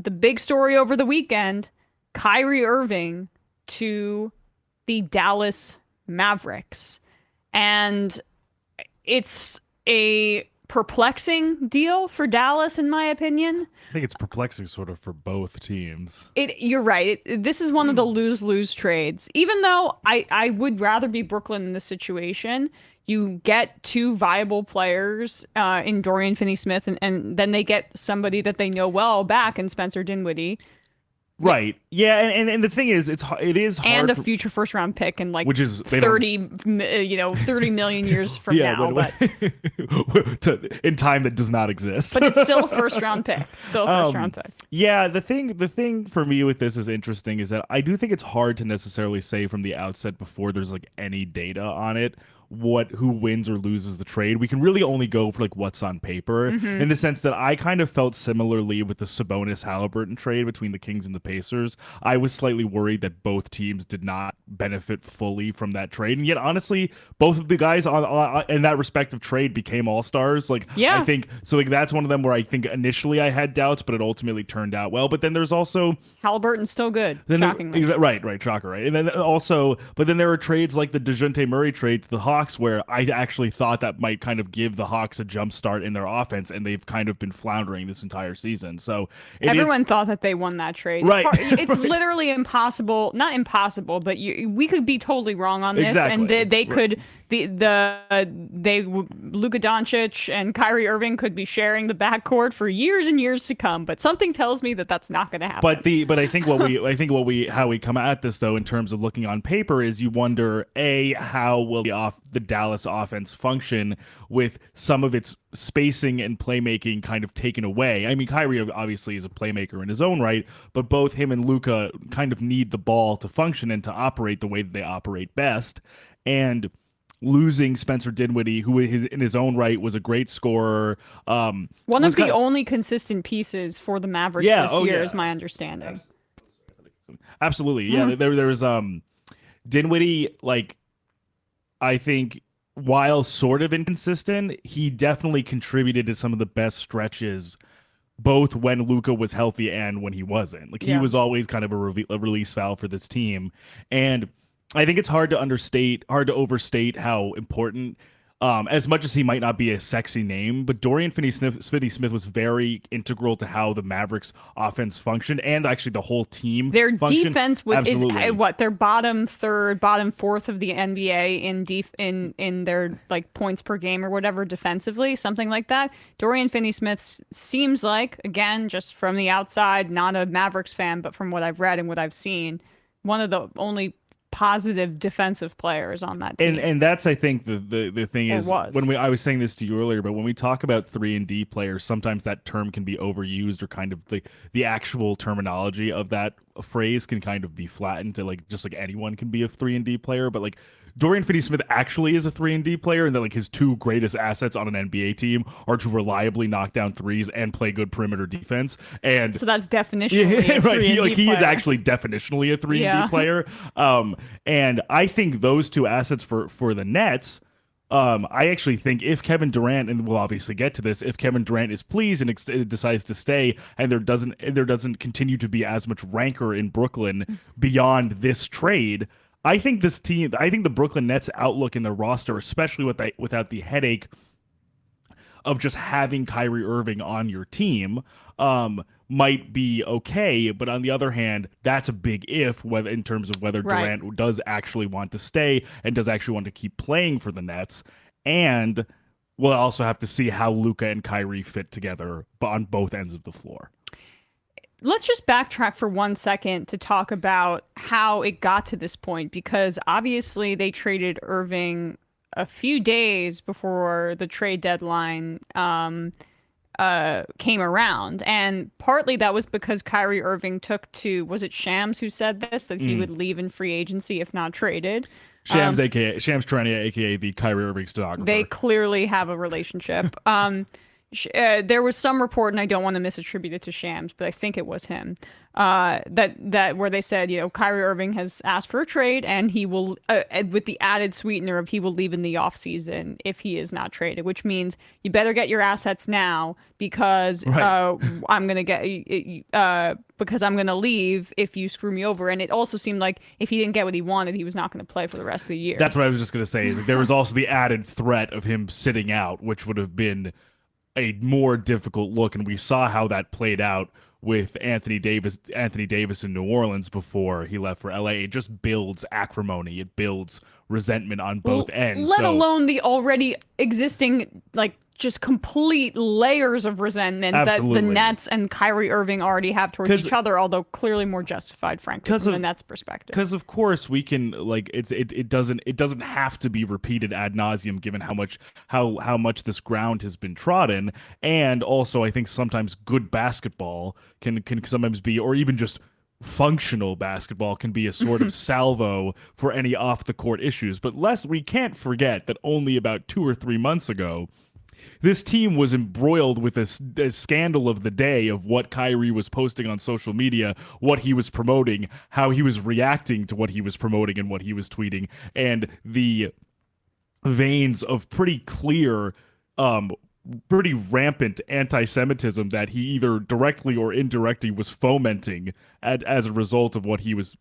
the big story over the weekend, Kyrie Irving to the Dallas Mavericks. And it's a perplexing deal for Dallas, in my opinion. I think it's perplexing sort of for both teams. You're right. This is one of the lose-lose trades. Even though I would rather be Brooklyn in this situation, you get two viable players in Dorian Finney-Smith, and then they get somebody that they know well back in Spencer Dinwiddie. Right. Yeah, and the thing is, it is And hard a for, future first round pick in like which is they don't 30 million years from yeah, now, but in time that does not exist. but it's still a first round pick. Still a first round pick. Yeah, the thing for me with this is interesting is that I do think it's hard to necessarily say from the outset before there's like any data on it who wins or loses the trade. We can really only go for like what's on paper in the sense that I kind of felt similarly with the Sabonis Halliburton trade between the Kings and the Pacers. I was slightly worried that both teams did not benefit fully from that trade, and yet honestly, both of the guys on in that respective trade became all-stars. Like I Yeah. think so. Like that's one of them where I think initially I had doubts, but it ultimately turned out well. But then there's also Halliburton's still good, then shockingly. right, shocker, right? And then also, but then there were trades like the DeJounte Murray trade to the Hawks, where I actually thought that might kind of give the Hawks a jump start in their offense, and they've kind of been floundering this entire season. So Everyone thought that they won that trade. Right. It's literally impossible, not impossible, but we could be totally wrong on this, exactly and they right. could Luka Doncic and Kyrie Irving could be sharing the backcourt for years and years to come. But something tells me that that's not going to happen. But I think what we how we come at this though in terms of looking on paper is you wonder how will the Dallas offense function with some of its spacing and playmaking kind of taken away. I mean, Kyrie obviously is a playmaker in his own right, but both him and Luka kind of need the ball to function and to operate the way that they operate best. And losing Spencer Dinwiddie, who in his own right was a great scorer, One was of the kind of, only consistent pieces for the Mavericks yeah, this oh year yeah, is my understanding. absolutely, yeah. There was Dinwiddie, like I think while sort of inconsistent, he definitely contributed to some of the best stretches, both when Luka was healthy and when he wasn't. Like he Yeah. was always kind of a release valve for this team, and I think it's hard to overstate how important. As much as he might not be a sexy name, but Dorian Finney-Smith was very integral to how the Mavericks offense functioned and actually the whole team Their functioned. defense is Absolutely. what their bottom third, bottom fourth of the NBA in their like points per game or whatever defensively, something like that. Dorian Finney-Smith seems like, again, just from the outside, not a Mavericks fan, but from what I've read and what I've seen, one of the only positive defensive players on that team. And that's I think the thing Or is was. when I was saying this to you earlier, but when we talk about 3-and-D players, sometimes that term can be overused or kind of the actual terminology of that phrase can kind of be flattened to like just like anyone can be a 3-and-D player, but like Dorian Finney-Smith actually is a 3-and-D player, and that like his two greatest assets on an NBA team are to reliably knock down threes and play good perimeter defense. And So that's definitionally a right, 3-and-D he is player. actually definitionally a 3-and-D Yeah. player. And I think those two assets for the Nets. I actually think if Kevin Durant, and we'll obviously get to this, if Kevin Durant is pleased and decides to stay, and there doesn't continue to be as much rancor in Brooklyn beyond this trade, I think the Brooklyn Nets outlook in the roster, especially without the headache of just having Kyrie Irving on your team, might be okay. But on the other hand, that's a big if, whether in terms of whether Right. Durant does actually want to stay and does actually want to keep playing for the Nets. And we'll also have to see how Luka and Kyrie fit together on both ends of the floor. Let's just backtrack for 1 second to talk about how it got to this point, because obviously they traded Irving a few days before the trade deadline came around. And partly that was because Kyrie Irving took to, was it Shams who said this, that he would leave in free agency if not traded? Shams Charania, aka the Kyrie Irving stenographer. They clearly have a relationship. There was some report, and I don't want to misattribute it to Shams, but I think it was him. That where they said, Kyrie Irving has asked for a trade, and he will, with the added sweetener of he will leave in the offseason if he is not traded, which means you better get your assets now because I'm gonna leave if you screw me over. And it also seemed like if he didn't get what he wanted, he was not going to play for the rest of the year. That's what I was just gonna say. Is that there was also the added threat of him sitting out, which would have been a more difficult look, and we saw how that played out with Anthony Davis in New Orleans before he left for LA. It just builds acrimony. It builds resentment on both ends. Let alone the already existing, just complete layers of resentment that the Nets and Kyrie Irving already have towards each other, although clearly more justified, frankly, from the Nets' perspective. Because of course we can it doesn't have to be repeated ad nauseum given how much this ground has been trodden, and also I think sometimes good basketball can sometimes be, or even just functional basketball can be a sort of salvo for any off the court issues. But we can't forget that only about 2 or 3 months ago, this team was embroiled with a scandal of the day of what Kyrie was posting on social media, what he was promoting, how he was reacting to what he was promoting and what he was tweeting, and the veins of pretty clear, pretty rampant anti-Semitism that he either directly or indirectly was fomenting as a result of what he was,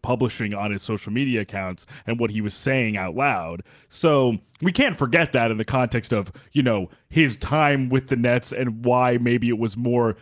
publishing on his social media accounts and what he was saying out loud. So we can't forget that in the context of, his time with the Nets and why maybe it was more,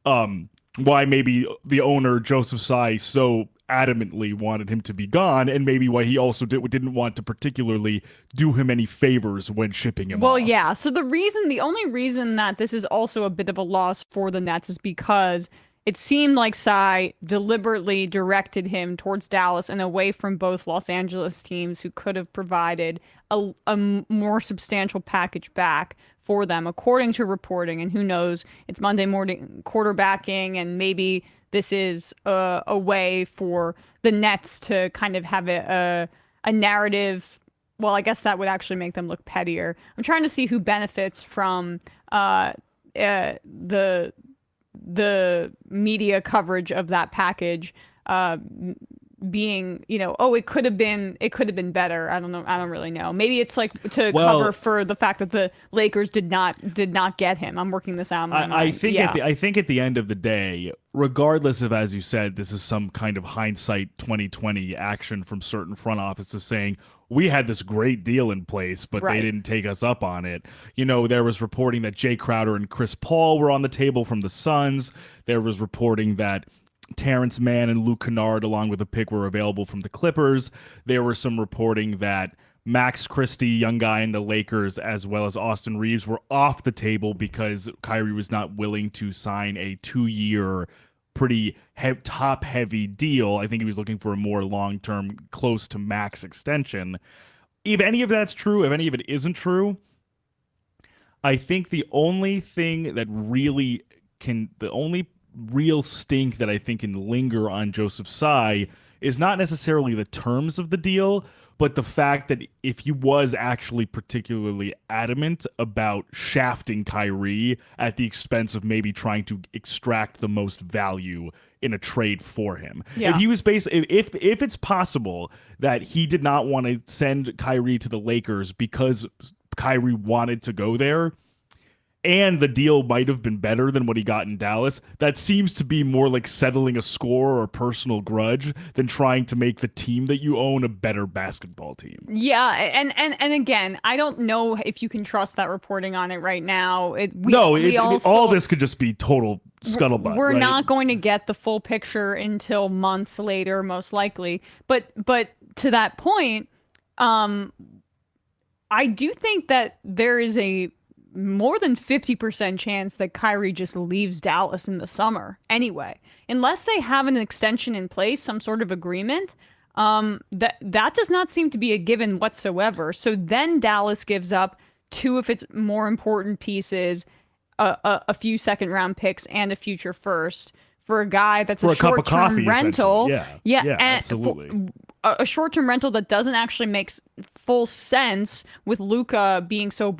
why maybe the owner, Joseph Tsai, so adamantly wanted him to be gone, and maybe why he also didn't want to particularly do him any favors when shipping him off. Well, yeah. So the only reason that this is also a bit of a loss for the Nets is because it seemed like Tsai deliberately directed him towards Dallas and away from both Los Angeles teams who could have provided a more substantial package back for them, according to reporting. And who knows, it's Monday morning quarterbacking, and maybe this is a way for the Nets to kind of have a narrative. Well, I guess that would actually make them look pettier. I'm trying to see who benefits from the media coverage of that package being, it could have been better. I don't know. I don't really know. Maybe it's cover for the fact that the Lakers did not get him. I'm working this out in my mind. I think at the end of the day, regardless of, as you said, this is some kind of hindsight 2020 action from certain front offices saying, we had this great deal in place, but they didn't take us up on it. There was reporting that Jay Crowder and Chris Paul were on the table from the Suns. There was reporting that Terrence Mann and Luke Kennard, along with a pick, were available from the Clippers. There was some reporting that Max Christie, young guy in the Lakers, as well as Austin Reeves, were off the table because Kyrie was not willing to sign a 2-year, pretty top-heavy deal. I think he was looking for a more long-term, close to max extension. If any of that's true, if any of it isn't true, I think the only real stink that I think can linger on Joseph Tsai is not necessarily the terms of the deal, but the fact that if he was actually particularly adamant about shafting Kyrie at the expense of maybe trying to extract the most value in a trade for him. Yeah. If he was if it's possible that he did not want to send Kyrie to the Lakers because Kyrie wanted to go there, and the deal might have been better than what he got in Dallas, that seems to be more like settling a score or a personal grudge than trying to make the team that you own a better basketball team. Yeah, and again, I don't know if you can trust that reporting on it right now. All this could just be total scuttlebutt. We're right? not going to get the full picture until months later, most likely. But to that point, I do think that there is a more than 50% chance that Kyrie just leaves Dallas in the summer anyway. Unless they have an extension in place, some sort of agreement, that does not seem to be a given whatsoever. So then Dallas gives up 2 of its more important pieces, a few second-round picks and a future first for a guy that's a short-term rental. Yeah, absolutely. A short-term rental that doesn't actually make full sense with Luka being so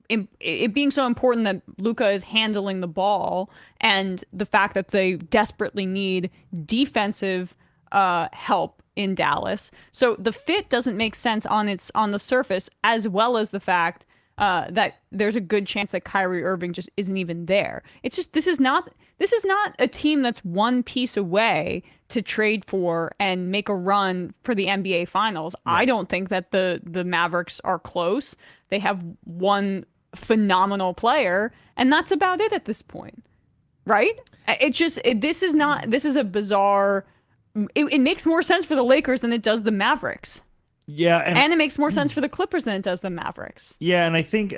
it being so important that Luka is handling the ball, and the fact that they desperately need defensive help in Dallas. So the fit doesn't make sense on the surface, as well as the fact that there's a good chance that Kyrie Irving just isn't even there. It's just this is not a team that's one piece away to trade for and make a run for the NBA Finals. Right. I don't think that the Mavericks are close. They have one phenomenal player, and that's about it at this point, right? This is a bizarre. It makes more sense for the Lakers than it does the Mavericks. Yeah, and it makes more sense for the Clippers than it does the Mavericks. Yeah, and I think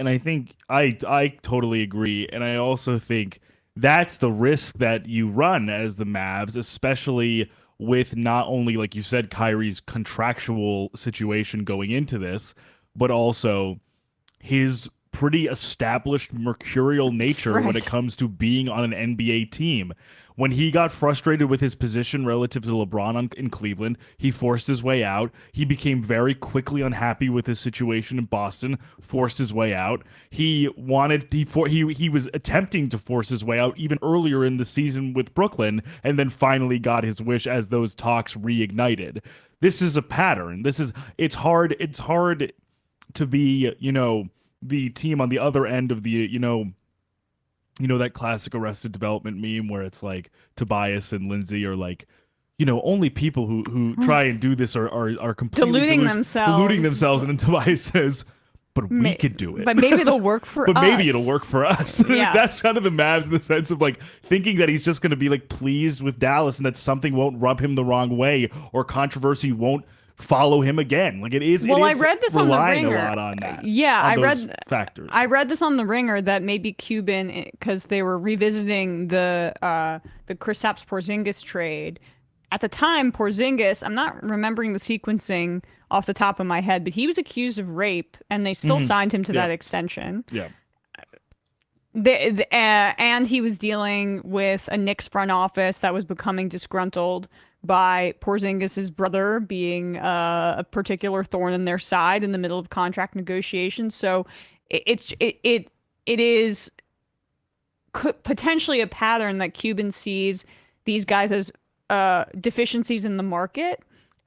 I totally agree, and I also think that's the risk that you run as the Mavs, especially with not only, like you said, Kyrie's contractual situation going into this, but also his pretty established mercurial nature when it comes to being on an NBA team. When he got frustrated with his position relative to LeBron in Cleveland, he forced his way out. He became very quickly unhappy with his situation in Boston, forced his way out. He was attempting to force his way out even earlier in the season with Brooklyn, and then finally got his wish as those talks reignited. This is a pattern. It's hard to be, the team on the other end of the, that classic Arrested Development meme where it's like Tobias and Lindsay are like, only people who try and do this are completely deluding themselves. And then Tobias says, but we could do it. But maybe it'll work for us. But maybe it'll work for us. Yeah. That's kind of the Mavs in the sense of like thinking that he's just going to be like pleased with Dallas and that something won't rub him the wrong way or controversy won't follow him again. Like it is. Well, I read this on the Ringer. A lot on that. Yeah, I read factors. I read this on the Ringer that maybe Cuban, because they were revisiting the Kristaps Porzingis trade. At the time, Porzingis, I'm not remembering the sequencing off the top of my head, but he was accused of rape, and they still signed him to that extension. Yeah. And he was dealing with a Knicks front office that was becoming disgruntled by Porzingis' brother being a particular thorn in their side in the middle of contract negotiations. So it is potentially a pattern that Cuban sees these guys as deficiencies in the market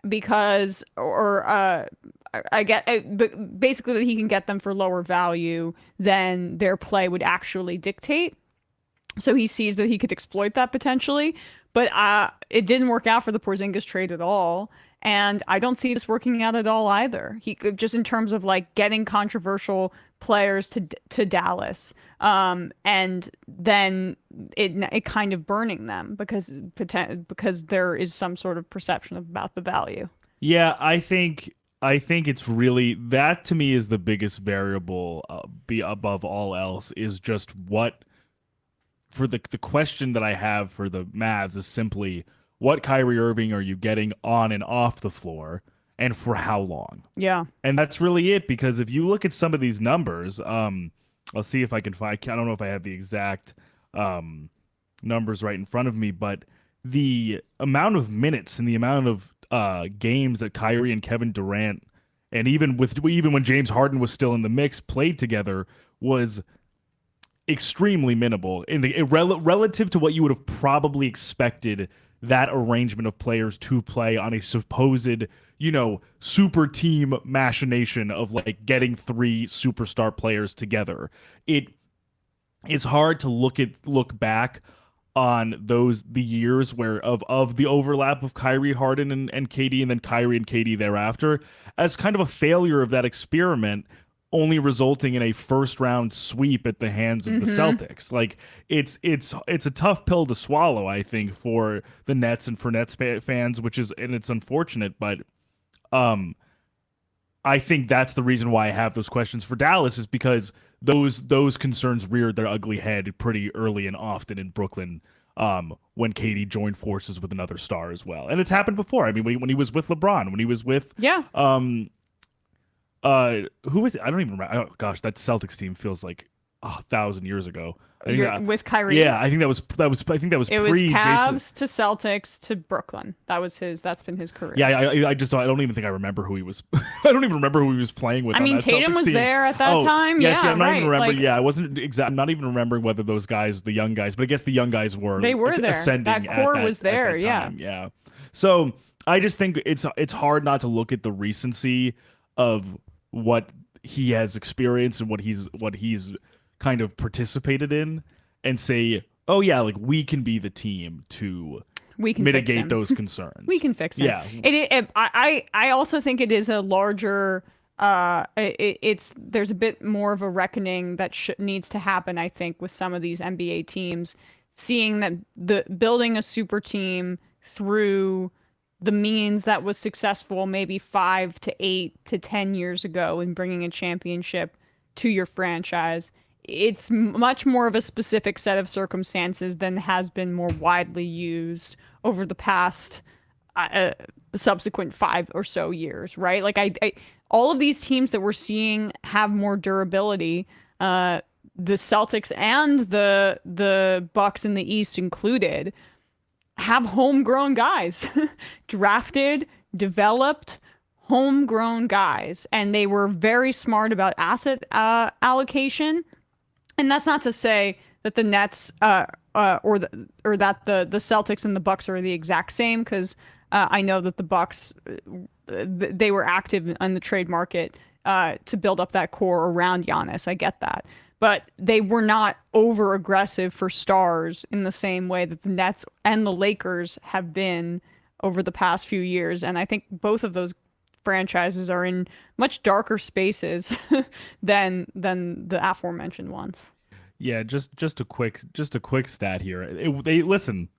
because, basically that he can get them for lower value than their play would actually dictate. So he sees that he could exploit that potentially. But it didn't work out for the Porzingis trade at all. And I don't see this working out at all either. He just in terms of like getting controversial players to Dallas, and then it kind of burning them because there is some sort of perception about the value. Yeah, I think it's really that to me is the biggest variable above all else is just what. For the question that I have for the Mavs is simply what Kyrie Irving are you getting on and off the floor and for how long? Yeah. And that's really it, because if you look at some of these numbers, I'll see if I can find, I don't know if I have the exact numbers right in front of me, but the amount of minutes and the amount of games that Kyrie and Kevin Durant, and even when James Harden was still in the mix, played together was extremely minimal relative to what you would have probably expected that arrangement of players to play on a supposed, super team machination of like getting three superstar players together. It is hard to look back on the years where of the overlap of Kyrie, Harden, and KD, and then Kyrie and KD thereafter as kind of a failure of that experiment, only resulting in a first round sweep at the hands of the Celtics. Like it's a tough pill to swallow, I think, for the Nets and for Nets fans, and it's unfortunate, but I think that's the reason why I have those questions for Dallas is because those concerns reared their ugly head pretty early and often in Brooklyn when KD joined forces with another star as well. And it's happened before. I mean, when he was with LeBron, when he was with who was it? I don't even remember. Oh gosh, that Celtics team feels like 1,000 years ago. I think that, With Kyrie. yeah, I think that was It was pre Cavs Jason. to Celtics to Brooklyn. That's been his career. Yeah, I just don't. I don't even think I remember who he was. I don't even remember who he was playing with. I on mean, that Tatum Celtics was team. there at that time. Yes, Yeah, I'm not right. even remembering. Like, Yeah, I wasn't exact. I'm not even remembering whether those guys, the young guys, but I guess the young guys were. They were there. Ascending. That core was at there. that Yeah. time. Yeah. So I just think it's hard not to look at the recency of what he has experienced and what he's kind of participated in, and say, oh yeah, like we can be the team to we can fix mitigate him. those concerns. We can fix it. Yeah. I also think it is a larger. There's a bit more of a reckoning that needs to happen. I think with some of these NBA teams, seeing that the building a super team through the means that was successful maybe 5 to 8 to 10 years ago in bringing a championship to your franchise. It's much more of a specific set of circumstances than has been more widely used over the past subsequent 5 or so years, right? Like all of these teams that we're seeing have more durability. The Celtics and the Bucks in the East included have homegrown guys, drafted, developed, homegrown guys, and they were very smart about asset allocation. And that's not to say that the Nets or that the Celtics and the Bucks are the exact same, because I know that the Bucks they were active on the trade market to build up that core around Giannis. I get that. But they were not over aggressive for stars in the same way that the Nets and the Lakers have been over the past few years. And I think both of those franchises are in much darker spaces than the aforementioned ones. Yeah, just a quick stat here. They listen,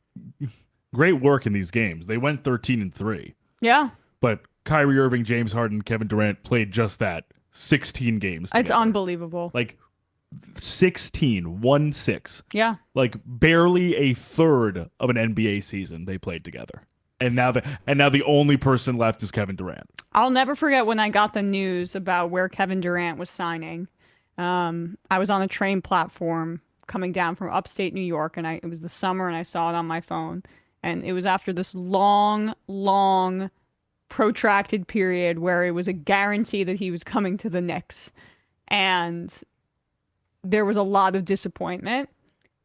great work in these games. They went 13-3. Yeah. But Kyrie Irving, James Harden, Kevin Durant played just that 16 games together. It's unbelievable. Like 1-6. Yeah. Like barely a third of an NBA season they played together. And now the only person left is Kevin Durant. I'll never forget when I got the news about where Kevin Durant was signing. I was on a train platform coming down from upstate New York, and it was the summer, and I saw it on my phone. And it was after this long, protracted period where it was a guarantee that he was coming to the Knicks. And there was a lot of disappointment.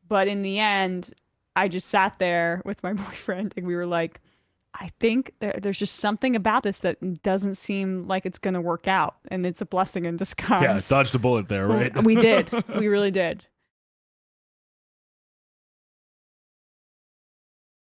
But in the end, I just sat there with my boyfriend, and we were like, I think there's just something about this that doesn't seem like it's going to work out. And it's a blessing in disguise. Yeah, dodged a bullet there, right? We did. We really did.